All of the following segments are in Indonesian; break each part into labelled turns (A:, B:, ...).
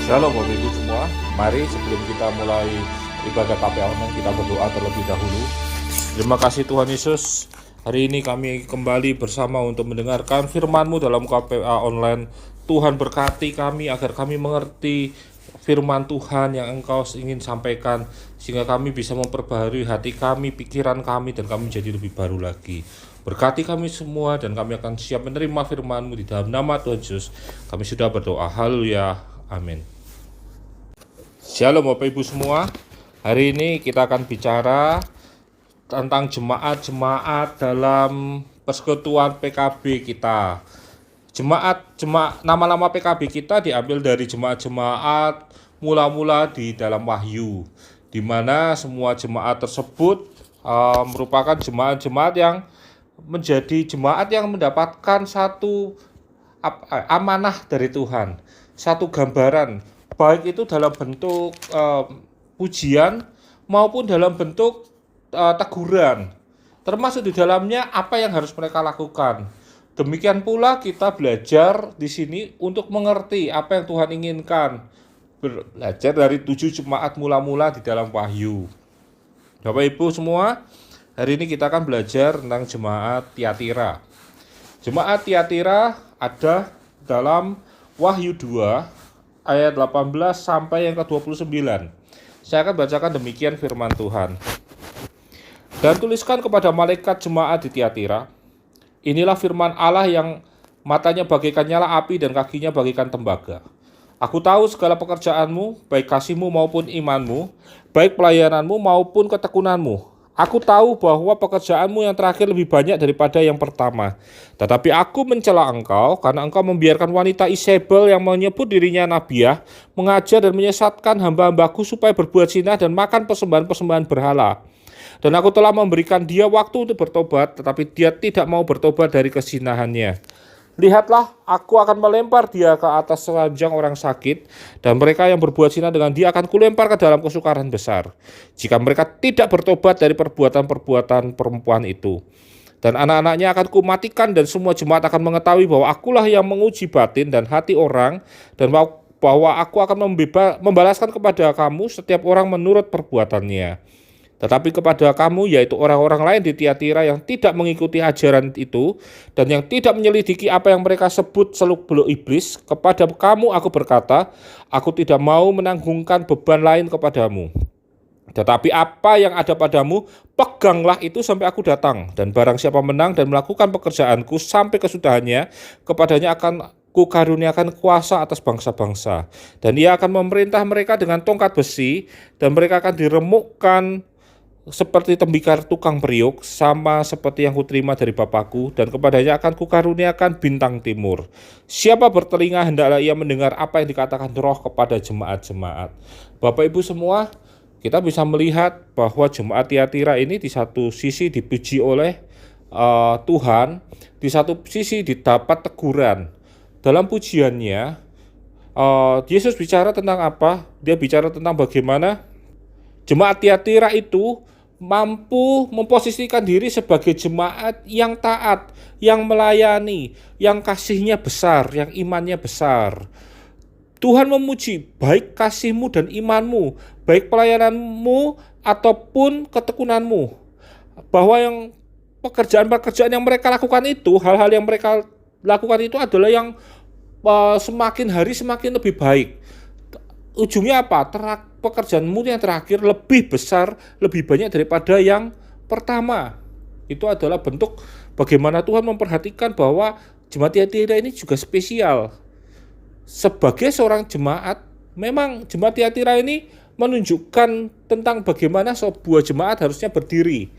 A: Shalom Bapak Ibu semua, mari sebelum kita mulai ibadah KPA online kita berdoa terlebih dahulu. Terima kasih Tuhan Yesus, hari ini kami kembali bersama untuk mendengarkan firman-Mu dalam KPA online. Tuhan berkati kami agar kami mengerti firman Tuhan yang Engkau ingin sampaikan, sehingga kami bisa memperbaharui hati kami, pikiran kami, dan kami menjadi lebih baru lagi. Berkati kami semua dan kami akan siap menerima firman-Mu di dalam nama Tuhan Yesus. Kami sudah berdoa, haleluya, amin. Shalom Bapak Ibu semua, hari ini kita akan bicara tentang jemaat-jemaat dalam persekutuan PKB kita. Nama-nama PKB kita diambil dari jemaat-jemaat mula-mula di dalam Wahyu, di mana semua jemaat tersebut merupakan jemaat-jemaat yang menjadi jemaat yang mendapatkan satu amanah dari Tuhan, satu gambaran, baik itu dalam bentuk pujian maupun dalam bentuk teguran, termasuk di dalamnya apa yang harus mereka lakukan. Demikian pula kita belajar di sini untuk mengerti apa yang Tuhan inginkan, belajar dari 7 jemaat mula-mula di dalam Wahyu. Bapak Ibu semua, hari ini kita akan belajar tentang jemaat Tiatira. Jemaat Tiatira ada dalam Wahyu 2 ayat 18 sampai yang ke-29. Saya akan bacakan demikian firman Tuhan. Dan tuliskan kepada malaikat jemaat di Tiatira, inilah firman Allah yang matanya bagaikan nyala api dan kakinya bagaikan tembaga. Aku tahu segala pekerjaanmu, baik kasihmu maupun imanmu, baik pelayananmu maupun ketekunanmu. Aku tahu bahwa pekerjaanmu yang terakhir lebih banyak daripada yang pertama. Tetapi aku mencela engkau karena engkau membiarkan wanita Isabel yang menyebut dirinya nabiah mengajar dan menyesatkan hamba-hambaku supaya berbuat zina dan makan persembahan-persembahan berhala. Dan aku telah memberikan dia waktu untuk bertobat, tetapi dia tidak mau bertobat dari kesinahannya. Lihatlah, aku akan melempar dia ke atas ranjang orang sakit, dan mereka yang berbuat zina dengan dia akan kulempar ke dalam kesukaran besar, jika mereka tidak bertobat dari perbuatan-perbuatan perempuan itu. Dan anak-anaknya akan kumatikan, dan semua jemaat akan mengetahui bahwa akulah yang menguji batin dan hati orang, dan bahwa aku akan membalaskan kepada kamu setiap orang menurut perbuatannya. Tetapi kepada kamu, yaitu orang-orang lain di Tiatira yang tidak mengikuti ajaran itu dan yang tidak menyelidiki apa yang mereka sebut seluk-beluk iblis, kepada kamu aku berkata, aku tidak mau menanggungkan beban lain kepadamu. Tetapi apa yang ada padamu, peganglah itu sampai aku datang. Dan barang siapa menang dan melakukan pekerjaanku sampai kesudahannya, kepadanya akan kukaruniakan kuasa atas bangsa-bangsa. Dan ia akan memerintah mereka dengan tongkat besi, dan mereka akan diremukkan seperti tembikar tukang periuk, sama seperti yang kuterima dari Bapakku, dan kepadanya akan kukaruniakan bintang timur. Siapa bertelinga hendaklah ia mendengar apa yang dikatakan Roh kepada jemaat-jemaat. Bapak Ibu semua, kita bisa melihat bahwa jemaat Tiatira ini di satu sisi dipuji oleh Tuhan, di satu sisi didapat teguran. Dalam pujiannya, Yesus bicara tentang apa? Dia bicara tentang bagaimana jemaat Tiatira itu mampu memposisikan diri sebagai jemaat yang taat, yang melayani, yang kasihnya besar, yang imannya besar. Tuhan memuji baik kasihmu dan imanmu, baik pelayananmu ataupun ketekunanmu. Bahwa yang pekerjaan-pekerjaan yang mereka lakukan itu, hal-hal yang mereka lakukan itu adalah yang semakin hari semakin lebih baik. Ujungnya apa? Pekerjaanmu yang terakhir lebih besar, lebih banyak daripada yang pertama. Itu adalah bentuk bagaimana Tuhan memperhatikan bahwa jemaat Tiatira ini juga spesial. Sebagai seorang jemaat, memang jemaat Tiatira ini menunjukkan tentang bagaimana sebuah jemaat harusnya berdiri.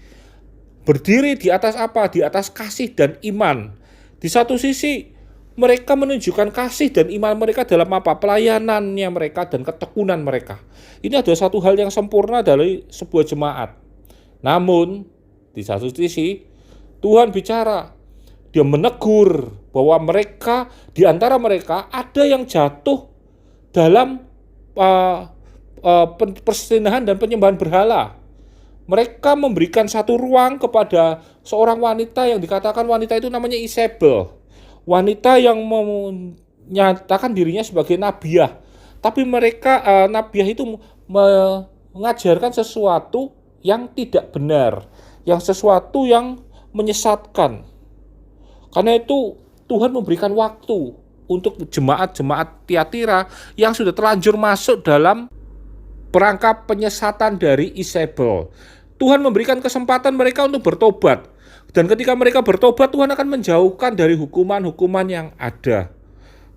A: Berdiri di atas apa? Di atas kasih dan iman. Di satu sisi, mereka menunjukkan kasih dan iman mereka dalam apa? Pelayanannya mereka dan ketekunan mereka. Ini adalah satu hal yang sempurna dari sebuah jemaat. Namun, di satu sisi, Tuhan bicara. Dia menegur bahwa mereka, di antara mereka, ada yang jatuh dalam persinahan dan penyembahan berhala. Mereka memberikan satu ruang kepada seorang wanita yang dikatakan wanita itu namanya Isabel. Wanita yang menyatakan dirinya sebagai nabiah, Tapi mereka Nabiah itu mengajarkan sesuatu yang tidak benar, yang sesuatu yang menyesatkan. Karena itu Tuhan memberikan waktu untuk jemaat-jemaat Tiatira yang sudah terlanjur masuk dalam perangkap penyesatan dari Isabel. Tuhan memberikan kesempatan mereka untuk bertobat. Dan ketika mereka bertobat, Tuhan akan menjauhkan dari hukuman-hukuman yang ada.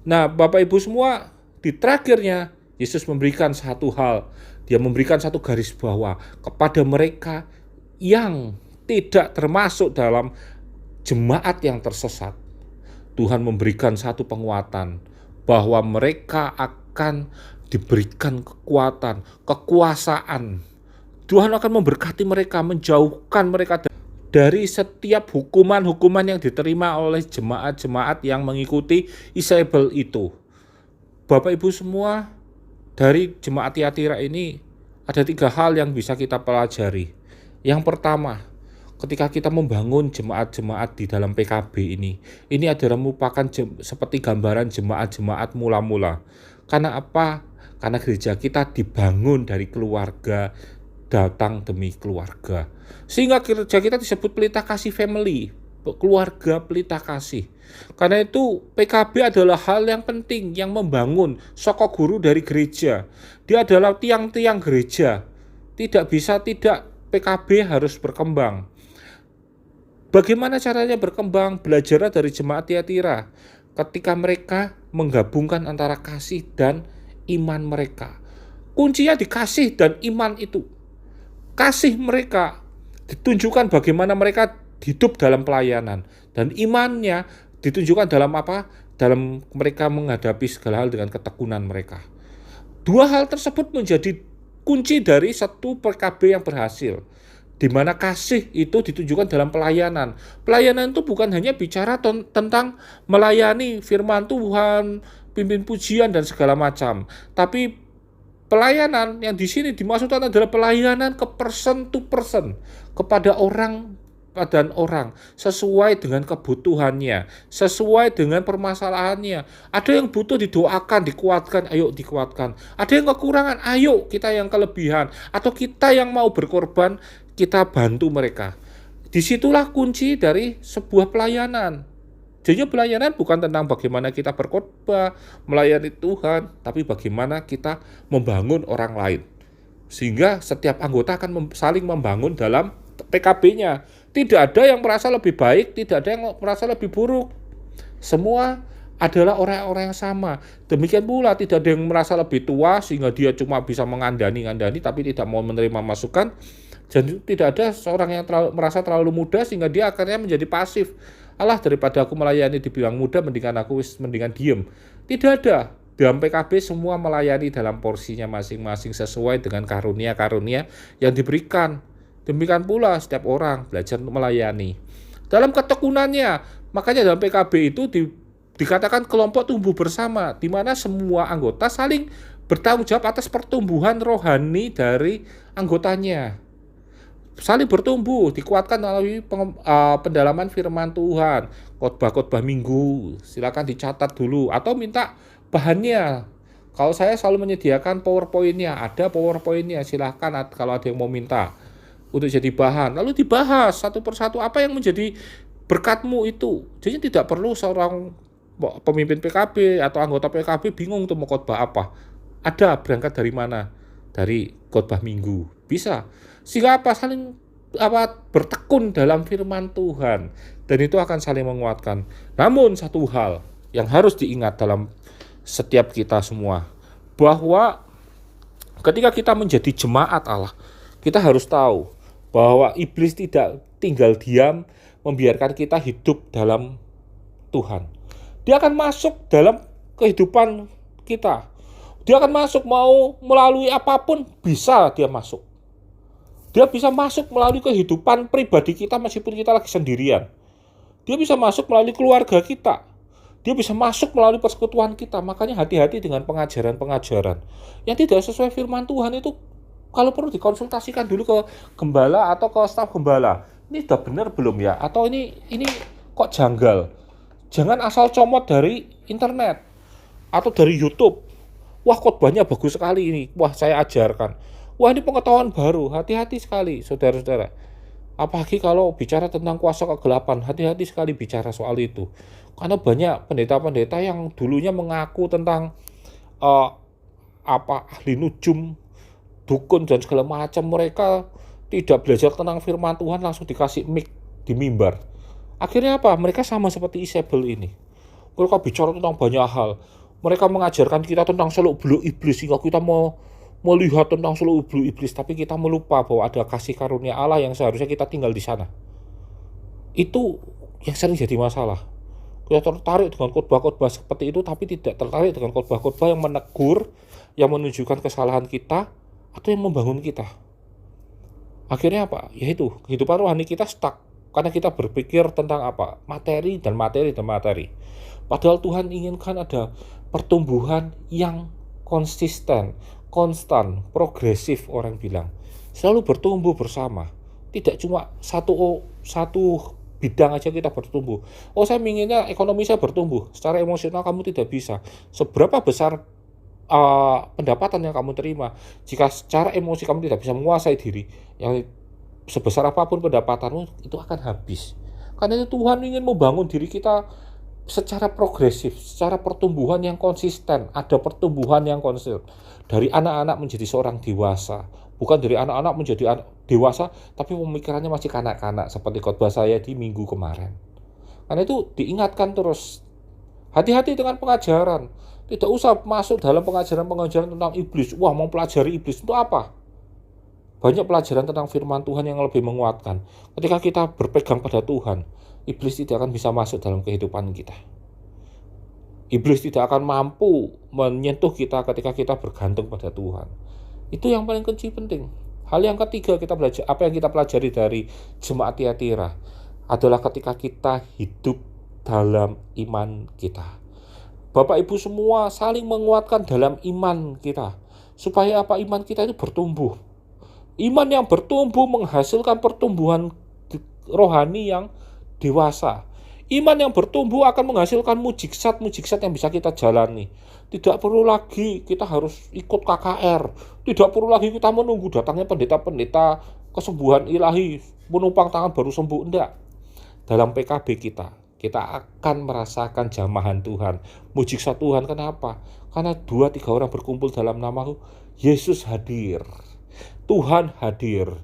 A: Nah, Bapak Ibu semua, di terakhirnya Yesus memberikan satu hal. Dia memberikan satu garis bawah kepada mereka yang tidak termasuk dalam jemaat yang tersesat. Tuhan memberikan satu penguatan bahwa mereka akan diberikan kekuatan, kekuasaan. Tuhan akan memberkati mereka, menjauhkan mereka dari setiap hukuman-hukuman yang diterima oleh jemaat-jemaat yang mengikuti Isabel itu. Bapak Ibu semua, dari jemaat Tiatira ini ada 3 hal yang bisa kita pelajari. Yang pertama, ketika kita membangun jemaat-jemaat di dalam PKB ini adalah merupakan seperti gambaran jemaat-jemaat mula-mula. Karena apa? Karena gereja kita dibangun dari keluarga, datang demi keluarga. Sehingga gereja kita disebut pelita kasih family, keluarga pelita kasih. Karena itu PKB adalah hal yang penting yang membangun sokok guru dari gereja. Dia adalah tiang-tiang gereja. Tidak bisa tidak, PKB harus berkembang. Bagaimana caranya berkembang? Belajarlah dari jemaat Tiatira. Ketika mereka menggabungkan antara kasih dan iman mereka. Kuncinya di kasih dan iman itu. Kasih mereka ditunjukkan bagaimana mereka hidup dalam pelayanan. Dan imannya ditunjukkan dalam apa? Dalam mereka menghadapi segala hal dengan ketekunan mereka. 2 hal tersebut menjadi kunci dari satu PKB yang berhasil. Di mana kasih itu ditunjukkan dalam pelayanan. Pelayanan itu bukan hanya bicara tentang melayani firman Tuhan, pimpin pujian dan segala macam. Tapi pelayanan yang di sini dimaksudkan adalah pelayanan ke person to person, kepada orang dan orang, sesuai dengan kebutuhannya, sesuai dengan permasalahannya. Ada yang butuh didoakan, dikuatkan, ayo dikuatkan. Ada yang kekurangan, ayo kita yang kelebihan. Atau kita yang mau berkorban, kita bantu mereka. Disitulah kunci dari sebuah pelayanan. Jadi pelayanan bukan tentang bagaimana kita berkhotbah, melayani Tuhan, tapi bagaimana kita membangun orang lain. Sehingga setiap anggota akan saling membangun dalam PKB-nya. Tidak ada yang merasa lebih baik, tidak ada yang merasa lebih buruk. Semua adalah orang-orang yang sama. Demikian pula tidak ada yang merasa lebih tua sehingga dia cuma bisa mengandani tapi tidak mau menerima masukan. Dan tidak ada seorang yang merasa terlalu muda sehingga dia akhirnya menjadi pasif. Alah, daripada aku melayani dibilang muda, mendingan diem. Tidak ada. Dalam PKB semua melayani dalam porsinya masing-masing sesuai dengan karunia-karunia yang diberikan. Demikian pula setiap orang belajar untuk melayani. Dalam ketekunannya, makanya dalam PKB itu dikatakan kelompok tumbuh bersama, di mana semua anggota saling bertanggung jawab atas pertumbuhan rohani dari anggotanya. Saling bertumbuh, dikuatkan melalui pendalaman firman Tuhan, khotbah-khotbah minggu, silakan dicatat dulu, atau minta bahannya. Kalau saya selalu menyediakan PowerPoint-nya, ada PowerPoint-nya, silahkan kalau ada yang mau minta untuk jadi bahan, lalu dibahas satu persatu apa yang menjadi berkatmu itu. Jadi tidak perlu seorang pemimpin PKB atau anggota PKB bingung untuk mau khotbah apa. Ada, berangkat dari mana? Dari khotbah minggu. Bisa. Sehingga saling bertekun dalam firman Tuhan, dan itu akan saling menguatkan. Namun satu hal yang harus diingat dalam setiap kita semua, bahwa ketika kita menjadi jemaat Allah, kita harus tahu bahwa iblis tidak tinggal diam membiarkan kita hidup dalam Tuhan. Dia akan masuk dalam kehidupan kita. Dia akan masuk, mau melalui apapun bisa dia masuk. Dia bisa masuk melalui kehidupan pribadi kita meskipun kita lagi sendirian. Dia bisa masuk melalui keluarga kita. Dia bisa masuk melalui persekutuan kita. Makanya hati-hati dengan pengajaran-pengajaran yang tidak sesuai firman Tuhan itu. Kalau perlu dikonsultasikan dulu ke gembala atau ke staf gembala. Ini sudah benar belum ya? Atau ini kok janggal? Jangan asal comot dari internet atau dari YouTube. Wah, khotbahnya bagus sekali ini. Wah, saya ajarkan. Wah, ini pengetahuan baru. Hati-hati sekali, saudara-saudara. Apalagi kalau bicara tentang kuasa kegelapan, hati-hati sekali bicara soal itu. Karena banyak pendeta-pendeta yang dulunya mengaku tentang uh, ahli nujum, dukun dan segala macam. Mereka tidak belajar tentang firman Tuhan, langsung dikasih mic di mimbar. Akhirnya apa? Mereka sama seperti Isabel ini. Mereka bicara tentang banyak hal. Mereka mengajarkan kita tentang seluk-beluk iblis sehingga kita mau melihat tentang seluk-beluk iblis, tapi kita melupa bahwa ada kasih karunia Allah yang seharusnya kita tinggal di sana. Itu yang sering jadi masalah. Kita tertarik dengan khotbah-khotbah seperti itu, tapi tidak tertarik dengan khotbah-khotbah yang menegur, yang menunjukkan kesalahan kita, atau yang membangun kita. Akhirnya apa? Yaitu kehidupan rohani kita stuck. Karena kita berpikir tentang apa? Materi dan materi dan materi. Padahal Tuhan inginkan ada pertumbuhan yang konsisten, konstan, progresif orang bilang. Selalu bertumbuh bersama. Tidak cuma satu bidang aja kita bertumbuh. Oh, saya inginnya ekonomi saya bertumbuh. Secara emosional kamu tidak bisa. Seberapa besar pendapatan yang kamu terima, jika secara emosi kamu tidak bisa menguasai diri, yang sebesar apapun pendapatanmu itu akan habis. Karena itu Tuhan ingin membangun diri kita secara progresif, secara pertumbuhan yang konsisten. Ada pertumbuhan yang konsisten dari anak-anak menjadi seorang dewasa, bukan dari anak-anak menjadi dewasa tapi pemikirannya masih kanak-kanak seperti khotbah saya di minggu kemarin. Karena itu diingatkan terus, hati-hati dengan pengajaran. Tidak usah masuk dalam pengajaran-pengajaran tentang iblis. Wah, mau pelajari iblis itu apa? Banyak pelajaran tentang firman Tuhan yang lebih menguatkan. Ketika kita berpegang pada Tuhan, iblis tidak akan bisa masuk dalam kehidupan kita. Iblis tidak akan mampu menyentuh kita ketika kita bergantung pada Tuhan. Itu yang paling penting. Hal yang ketiga kita belajar, apa yang kita pelajari dari jemaat Tiatira adalah ketika kita hidup dalam iman kita. Bapak Ibu semua saling menguatkan dalam iman kita. Supaya apa? Iman kita itu bertumbuh. Iman yang bertumbuh menghasilkan pertumbuhan rohani yang dewasa. Iman yang bertumbuh akan menghasilkan mujizat-mujizat yang bisa kita jalani. Tidak perlu lagi kita harus ikut KKR. Tidak perlu lagi kita menunggu datangnya pendeta-pendeta kesembuhan ilahi, menumpang tangan baru sembuh. Enggak. Dalam PKB kita akan merasakan jamahan Tuhan, mujizat Tuhan. Kenapa? Karena 2-3 orang berkumpul dalam namaku, Yesus hadir, Tuhan hadir.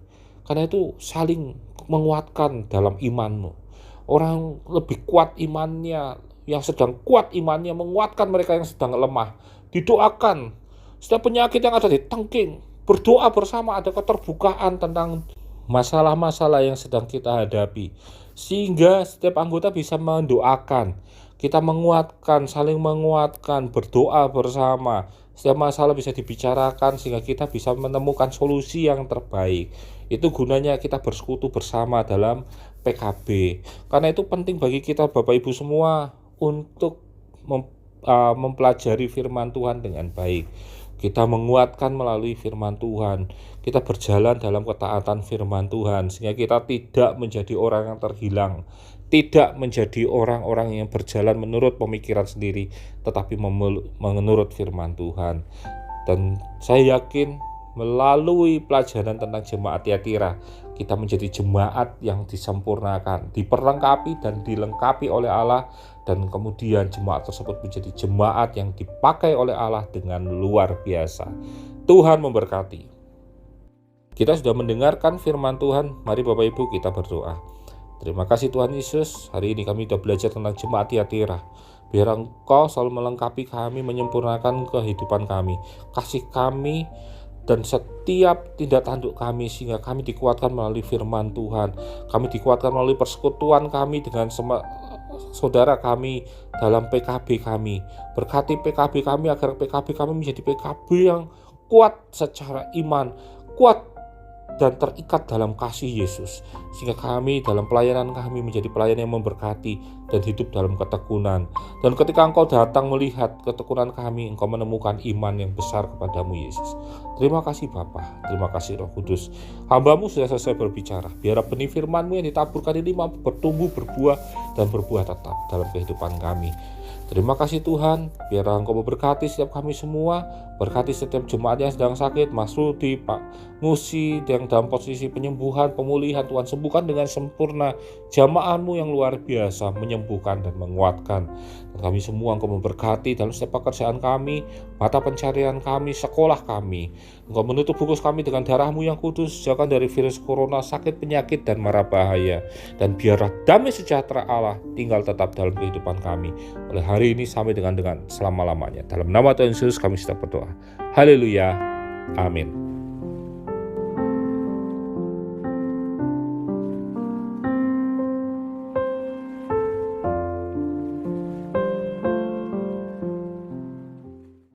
A: Karena itu saling menguatkan dalam imanmu. Orang lebih kuat imannya, yang sedang kuat imannya menguatkan mereka yang sedang lemah. Didoakan setiap penyakit yang ada di tengking, berdoa bersama, ada keterbukaan tentang masalah-masalah yang sedang kita hadapi. Sehingga setiap anggota bisa mendoakan, kita menguatkan, saling menguatkan, berdoa bersama. Setiap masalah bisa dibicarakan sehingga kita bisa menemukan solusi yang terbaik. Itu gunanya kita bersekutu bersama dalam PKB. Karena itu penting bagi kita Bapak Ibu semua untuk mempelajari firman Tuhan dengan baik. Kita menguatkan melalui firman Tuhan. Kita berjalan dalam ketaatan firman Tuhan sehingga kita tidak menjadi orang yang terhilang, tidak menjadi orang-orang yang berjalan menurut pemikiran sendiri, tetapi menurut firman Tuhan. Dan saya yakin melalui pelajaran tentang jemaat Tiatira, kita menjadi jemaat yang disempurnakan, diperlengkapi dan dilengkapi oleh Allah, dan kemudian jemaat tersebut menjadi jemaat yang dipakai oleh Allah dengan luar biasa. Tuhan memberkati. Kita sudah mendengarkan firman Tuhan, mari Bapak Ibu kita berdoa. Terima kasih Tuhan Yesus, hari ini kami sudah belajar tentang jemaat Tiatira. Biar Engkau selalu melengkapi kami, menyempurnakan kehidupan kami, kasih kami, dan setiap tindak tanduk kami, sehingga kami dikuatkan melalui firman Tuhan. Kami dikuatkan melalui persekutuan kami dengan saudara kami dalam PKB kami. Berkati PKB kami agar PKB kami menjadi PKB yang kuat secara iman, kuat dan terikat dalam kasih Yesus, sehingga kami dalam pelayanan kami menjadi pelayan yang memberkati dan hidup dalam ketekunan. Dan ketika Engkau datang melihat ketekunan kami, Engkau menemukan iman yang besar kepadamu Yesus. Terima kasih Bapa, terima kasih Roh Kudus. Hamba-Mu sudah selesai berbicara. Biar benih firman-Mu yang ditaburkan ini mampu bertumbuh, berbuah, dan berbuah tetap dalam kehidupan kami. Terima kasih Tuhan, biarlah Engkau memberkati setiap kami semua, berkati setiap jemaat yang sedang sakit, Mas Rudi, Pak Musi, yang dalam posisi penyembuhan, pemulihan. Tuhan sembuhkan dengan sempurna, jamaah-Mu yang luar biasa, menyembuhkan dan menguatkan. Dan kami semua Engkau memberkati dalam setiap pekerjaan kami, mata pencarian kami, sekolah kami. Engkau menutup bungkus kami dengan darah-Mu yang kudus, jauhkan dari virus corona, sakit, penyakit, dan mara bahaya. Dan biarlah damai sejahtera Allah tinggal tetap dalam kehidupan kami, oleh hari ini sampai dengan selama-lamanya. Dalam nama Tuhan Yesus kami sudah berdoa. Haleluya. Amin.